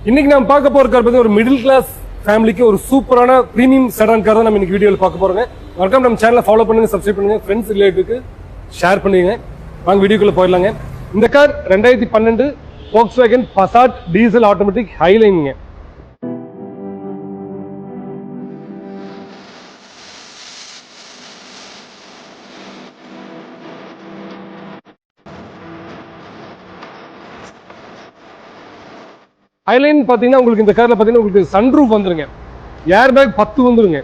இன்னைக்கு நம்ம பார்க்க போற கார் வந்து ஒரு மிடில் கிளாஸ் ஃபேமிலிக்கு ஒரு சூப்பரான பிரீமியம் செடான் கார் தான் நம்ம இன்னைக்கு வீடியோல பார்க்க போறோங்க. மறக்காம நம்ம சேனலை ஃபாலோ பண்ணுங்க, சப்ஸ்கிரைப் பண்ணுங்க, ஃப்ரெண்ட்ஸ் ரிலேட்டிவ்க்கு ஷேர் பண்ணுங்க. வாங்க வீடியோக்குள்ள போயிடலாங்க. இந்த car 2012 Volkswagen Passat diesel automatic ஹைலைனுங்க. ஹைலைன் பார்த்தீங்கன்னா உங்களுக்கு இந்த காரில் பார்த்தீங்கன்னா உங்களுக்கு சன்ரூஃப் வந்துருங்க, ஏர் பேக் 10 வந்துருங்க,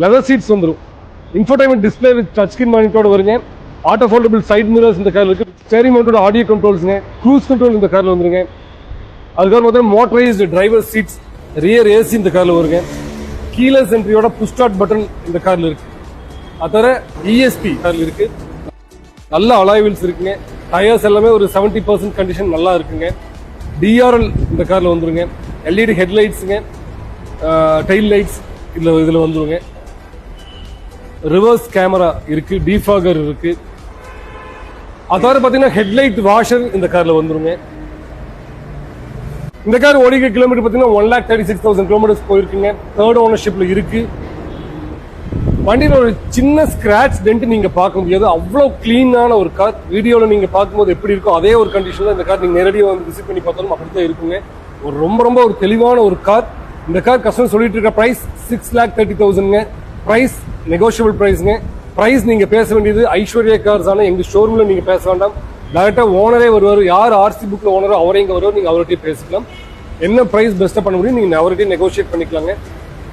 லெதர் சீட்ஸ் வந்துடும், infotainment display with touch screen மானிட்டரோட வருங்க, ஆட்டோ ஃபோல்டபிள் சைட் மிரர்ஸ் இந்த காரில் இருக்குது, ஸ்டேரிங் மவுண்டட் ஆடியோ கண்ட்ரோல்ஸுங்க, க்ரூஸ் கண்ட்ரோல் இந்த காரில் வந்துருங்க. அதுக்காக பார்த்தீங்கன்னா motorised driver seats, rear AC இந்த காரில் வருங்க, கீலெஸ் என்ட்ரியோட புஷ் ஸ்டார்ட் பட்டன் இந்த காரில் இருக்குது. அது தவிர இஎஸ்பி காரில் இருக்குது, நல்ல அலாய் வீல்ஸ் இருக்குங்க, டயர்ஸ் எல்லாமே ஒரு 70% கண்டிஷன் நல்லா இருக்குங்க. டிஆர்எல் இந்த காரில் வந்துருங்க, எல்இடி ஹெட்லைட்ஸுங்க, டெயில் லைட்ஸ் இதில் வந்துருங்க, ரிவர்ஸ் கேமரா இருக்கு, டிஃபாகர் இருக்கு. அது தவிர பார்த்தீங்கன்னா ஹெட்லைட் வாஷர் இந்த காரில் வந்துருங்க. இந்த கார் ஓடிக்கிற கிலோமீட்டர் பார்த்தீங்கன்னா 1,36,000 கிலோமீட்டர்ஸ் போயிருக்குங்க. தேர்ட் ஓனர்ஷிப்ல இருக்கு. வண்டியில் ஒரு சின்ன ஸ்கிராட்ச் டென்ட் நீங்க பார்க்க முடியாது, அவ்வளவு கிளீனான ஒரு கார். வீடியோல நீங்க பார்க்கும்போது எப்படி இருக்கோ அதே ஒரு கண்டிஷன்ல இந்த கார் நீங்க நேரடியாக வந்து விசிட் பண்ணி பார்த்தாலும் அப்படித்தான் இருக்குங்க. ஒரு ரொம்ப ஒரு தெளிவான ஒரு கார். இந்த கார் கஸ்டமர் சொல்லிட்டு இருக்க பிரைஸ் 6,30,000. பிரைஸ் நெகோஷியபிள் பிரைஸ்ங்க. பிரைஸ் நீங்க பேச வேண்டியது ஐஸ்வர்யா கார்ஸ் ஆன எங்க ஷோரூம்ல நீங்க பேச வேண்டாம். டைரக்டா ஓனரே வருவார், யார் ஆர்சி புக்ல ஓனரோ அவரே இங்க வருவார், நீங்க அவர்கிட்ட பேசிக்கலாம். என்ன பிரைஸ் பெஸ்ட்டா பண்ண முடியும் நீங்க அவர்கிட்ட நெகோஷியேட் பண்ணிக்கலாங்க.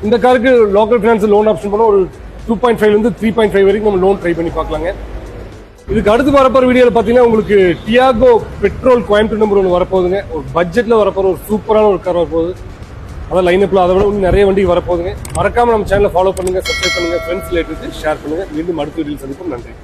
இந்த காருக்கு லோக்கல் பினான்ஸ் லோன் ஆப்ஷன் பண்ண ஒரு 2.5 3.5 வரைக்கும் நம்ம லோன் ட்ரை பண்ணி பார்க்கலாங்க. இதுக்கு அடுத்து வரப்போற வீடியோல பாத்தீங்கன்னா உங்களுக்கு டியாகோ பெட்ரோல் கோயம்புத்தூர் நம்பர் 1 வரப்போகுதுங்க. ஒரு பட்ஜெட்ல வரப்போற ஒரு சூப்பரான ஒரு கார் வரப்போகுது. அதான் லைனப்ல அதை விட இன்னும் நிறைய வண்டி வரப்போகுதுங்க. மறக்காம நம்ம சேனலை ஃபாலோ பண்ணுங்க, சப்ஸ்கிரைப் பண்ணுங்க, ஃப்ரெண்ட்ஸ் ரிலேட்டிவ்ஸ் ஷேர் பண்ணுங்க. மீண்டும் அடுத்த வீடியோவில் சந்திப்போம். நன்றி.